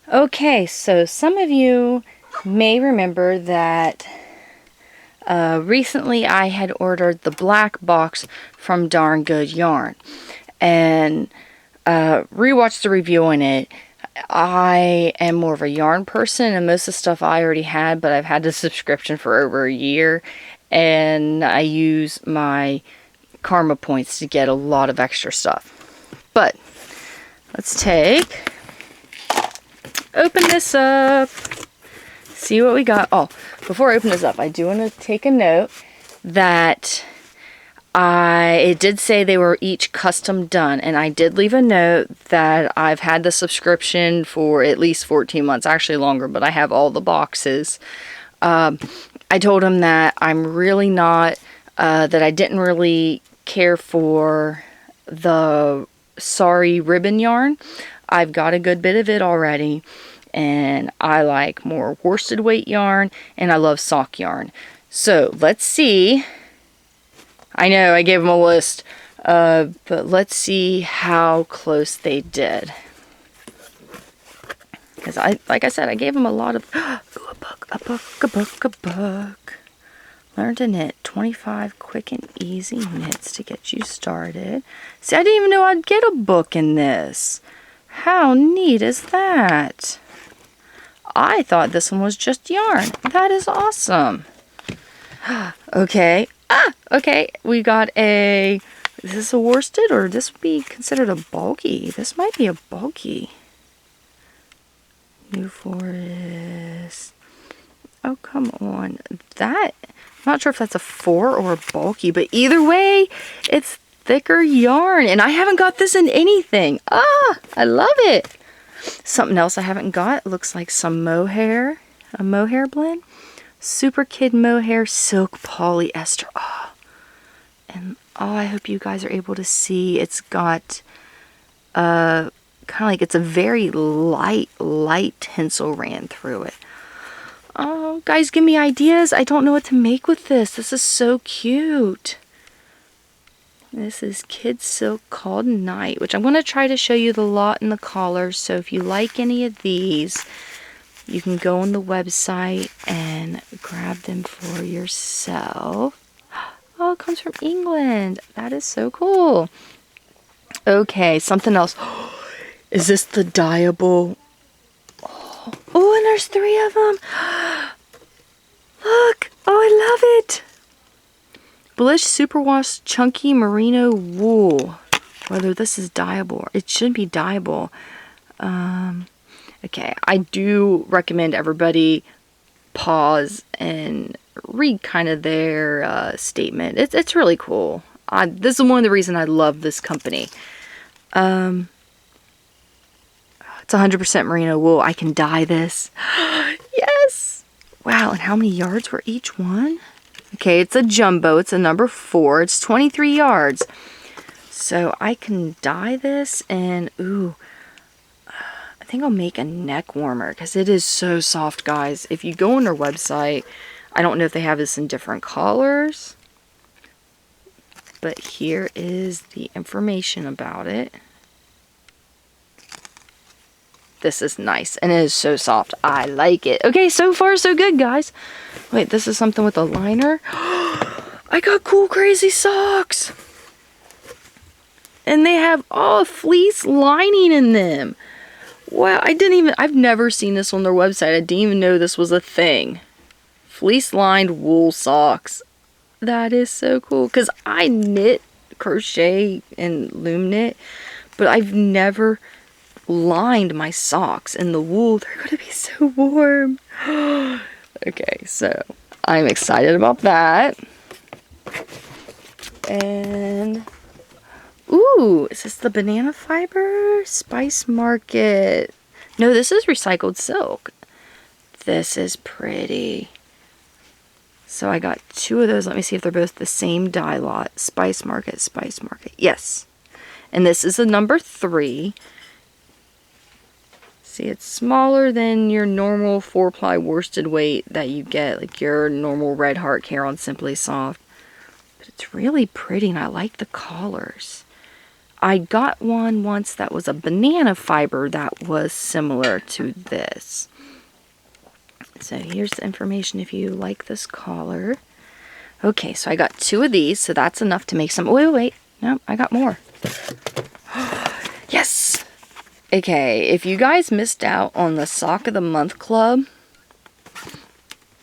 Okay, so some of you may remember that recently I had ordered the black box from Darn Good Yarn, and rewatched the review on it. I am more of a yarn person, and most of the stuff I already had, but I've had the subscription for over a year, and I use my karma points to get a lot of extra stuff. But let's open this up, see what we got. Oh, before I open this up, I do want to take a note that it did say they were each custom done, and I did leave a note that I've had the subscription for at least 14 months, actually longer, but I have all the boxes. I told him that I'm really not, that I didn't really care for the Sorry ribbon yarn. I've got a good bit of it already, and I like more worsted weight yarn, and I love sock yarn. So let's see. I know I gave them a list, but let's see how close they did. Because like I said, I gave them a lot of, ooh, a book. Learn to knit 25 quick and easy knits to get you started. See, I didn't even know I'd get a book in this. How neat is that? I thought this one was just yarn. That is awesome. Okay. Okay. We got is this a worsted, or this would be considered a bulky? This might be a bulky. New Forest. Oh, come on. I'm not sure if that's a 4 or a bulky, but either way, it's thicker yarn, and I haven't got this in anything. I love it. Something else I haven't got, looks like some mohair, a mohair blend. Super Kid Mohair Silk Polyester. And I hope you guys are able to see. It's got kind of like, it's a very light tinsel ran through it. Oh, guys, give me ideas. I don't know what to make with this. This is so cute. This is Kid Silk called Night, which I'm going to try to show you the lot and the collars. So if you like any of these, you can go on the website and grab them for yourself. Oh, it comes from England. That is so cool. Okay, something else. Is this the dyeable? Oh, and there's 3 of them. Look. Oh, I love it. Blish Superwash Chunky Merino Wool. Whether this is dyeable. It should be dyeable. Okay, I do recommend everybody pause and read kind of their statement. It's really cool. This is one of the reasons I love this company. It's 100% merino wool. I can dye this. Yes! Wow, and how many yards were each one? Okay, it's a jumbo. It's a number 4. It's 23 yards. So I can dye this, and ooh, I think I'll make a neck warmer because it is so soft, guys. If you go on their website, I don't know if they have this in different colors, but here is the information about it. This is nice, and it is so soft. I like it. Okay, so far so good, guys. Wait, this is something with a liner. I got cool crazy socks. And they have fleece lining in them. Wow, I've never seen this on their website. I didn't even know this was a thing. Fleece-lined wool socks. That is so cool. Because I knit, crochet, and loom knit, but I've never lined my socks in the wool. They're going to be so warm. Okay, so I'm excited about that. And ooh, is this the banana fiber? Spice Market. No, this is recycled silk. This is pretty. So I got 2 of those. Let me see if they're both the same dye lot. Spice Market, Spice Market. Yes. And this is a number 3. See, it's smaller than your normal 4-ply worsted weight that you get, like your normal Red Heart Care on Simply Soft. But it's really pretty, and I like the collars. I got one once that was a banana fiber that was similar to this. So here's the information if you like this collar. Okay, so I got 2 of these, so that's enough to make some. Wait. No, I got more. Yes! Okay, if you guys missed out on the Sock of the Month Club,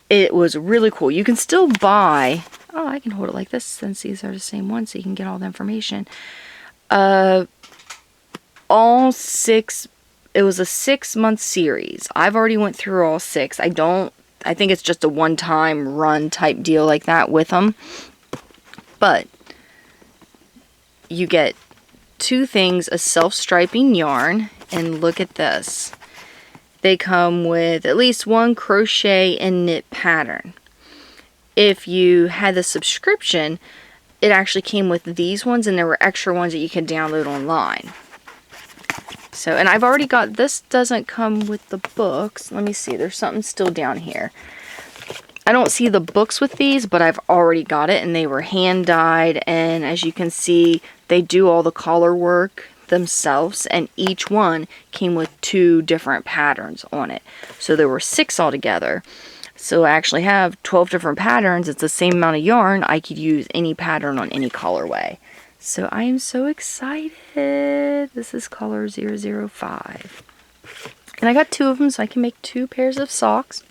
it was really cool. You can still buy... Oh, I can hold it like this since these are the same ones, so you can get all the information. All 6... It was a 6-month series. I've already went through all 6. I think it's just a one-time run type deal like that with them. But you get 2 things, a self-striping yarn, and look at this. They come with at least 1 crochet and knit pattern. If you had the subscription, it actually came with these ones, and there were extra ones that you could download online. So, and I've already got, this doesn't come with the books. Let me see, there's something still down here. I don't see the books with these, but I've already got it, and they were hand dyed, and as you can see, they do all the collar work themselves, and each one came with 2 different patterns on it. So there were 6 altogether. So I actually have 12 different patterns. It's the same amount of yarn. I could use any pattern on any colorway. So I am so excited. This is color 005. And I got 2 of them, so I can make 2 pairs of socks.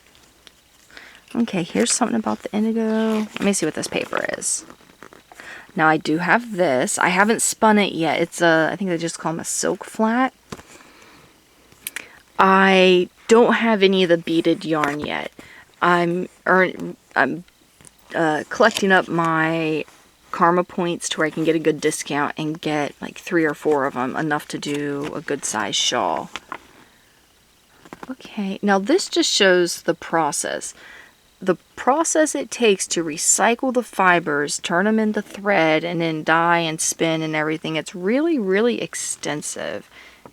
Okay, here's something about the indigo. Let me see what this paper is. Now I do have this. I haven't spun it yet. It's a, I think they just call them a silk flat. I don't have any of the beaded yarn yet. I'm collecting up my karma points to where I can get a good discount and get like 3 or 4 of them, enough to do a good size shawl. Okay, now this just shows the process. The process it takes to recycle the fibers, turn them into thread, and then dye and spin and everything. It's really, really extensive.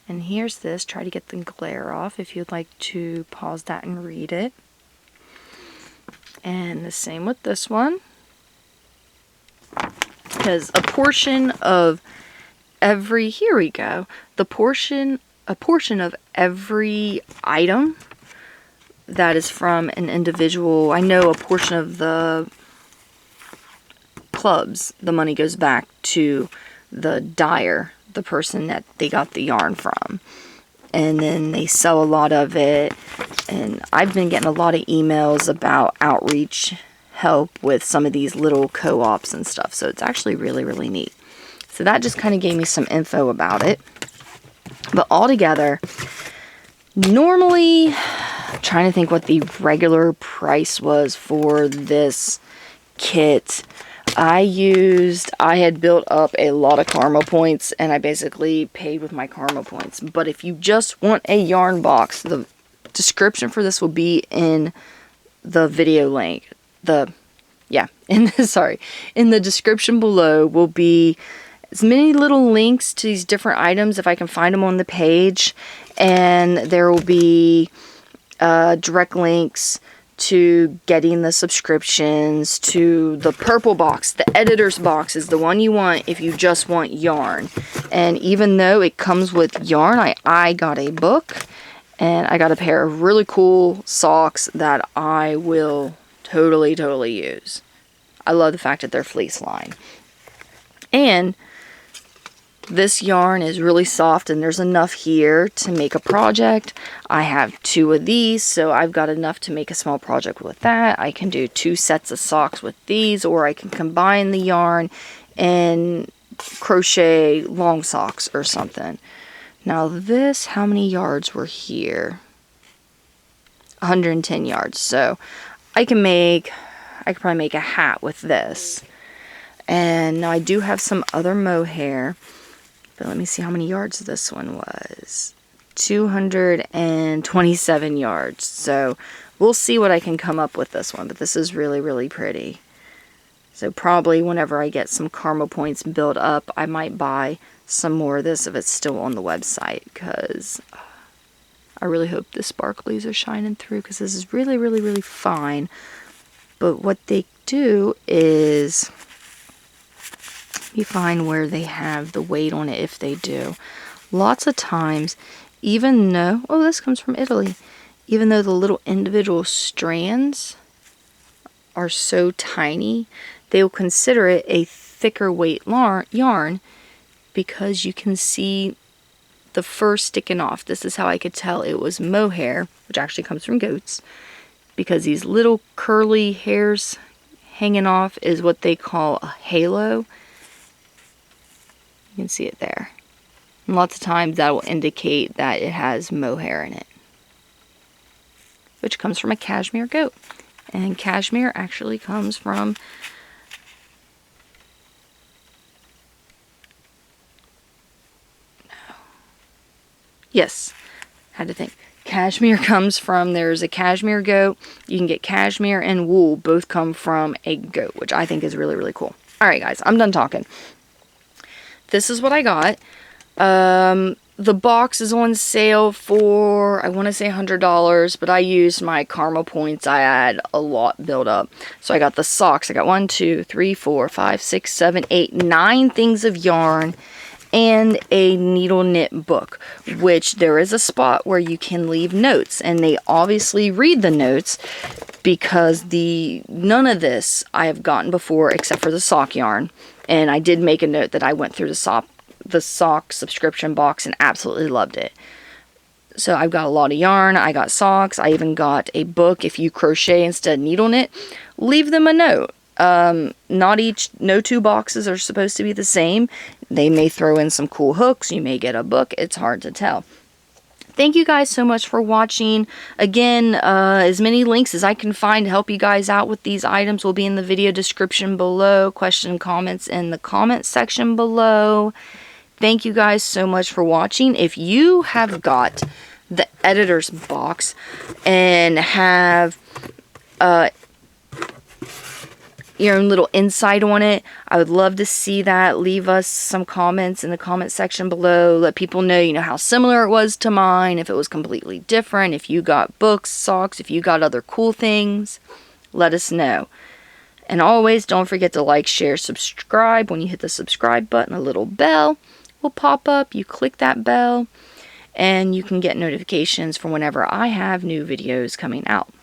And here's this. Try to get the glare off if you'd like to pause that and read it. And the same with this one. Because a portion of every, here we go, a portion of every item that is from an individual, I know a portion of the clubs, the money goes back to the dyer, the person that they got the yarn from. And then they sell a lot of it. And I've been getting a lot of emails about outreach help with some of these little co-ops and stuff. So it's actually really, really neat. So that just kind of gave me some info about it. But altogether, normally, I'm trying to think what the regular price was for this kit. I had built up a lot of karma points, and I basically paid with my karma points. But if you just want a yarn box, the description for this will be in the video link. In the description below will be as many little links to these different items if I can find them on the page, and there will be direct links to getting the subscriptions, to the purple box. The editor's box is the one you want if you just want yarn. And even though it comes with yarn, I got a book, and I got a pair of really cool socks that I will totally use. I love the fact that they're fleece-lined. And this yarn is really soft, and there's enough here to make a project. I have 2 of these, so I've got enough to make a small project with that. I can do 2 sets of socks with these, or I can combine the yarn and crochet long socks or something. Now this, how many yards were here? 110 yards. So I could probably make a hat with this. And now I do have some other mohair. But let me see how many yards this one was. 227 yards. So we'll see what I can come up with this one. But this is really, really pretty. So probably whenever I get some karma points built up, I might buy some more of this if it's still on the website. Because I really hope the sparklies are shining through. Because this is really, really, really fine. But what they do is You find where they have the weight on it if they do. Lots of times, even though, oh, this comes from Italy, even though the little individual strands are so tiny, they will consider it a thicker weight yarn because you can see the fur sticking off. This is how I could tell it was mohair, which actually comes from goats, because these little curly hairs hanging off is what they call a halo. You can see it there. And lots of times that will indicate that it has mohair in it, which comes from a cashmere goat. And cashmere actually comes from yes, had to think. Cashmere comes from, there's a cashmere goat. You can get cashmere and wool. Both come from a goat, which I think is really, really cool. Alright guys, I'm done talking. This is what I got. The box is on sale for, I want to say $100, but I used my karma points. I had a lot built up. So I got the socks. I got 1, 2, 3, 4, 5, 6, 7, 8, 9 things of yarn and a needle knit book, which there is a spot where you can leave notes, and they obviously read the notes because none of this I have gotten before except for the sock yarn. And I did make a note that I went through the sock subscription box and absolutely loved it. So I've got a lot of yarn. I got socks. I even got a book. If you crochet instead of needle knit, leave them a note. No two boxes are supposed to be the same. They may throw in some cool hooks. You may get a book. It's hard to tell. Thank you guys so much for watching. Again, as many links as I can find to help you guys out with these items will be in the video description below. Question, comments in the comment section below. Thank you guys so much for watching. If you have got the editor's box and have your own little insight on it, I would love to see that. Leave us some comments in the comment section below. Let people know, how similar it was to mine, if it was completely different, if you got books, socks, if you got other cool things, let us know. And always don't forget to like, share, subscribe. When you hit the subscribe button, a little bell will pop up. You click that bell and you can get notifications for whenever I have new videos coming out.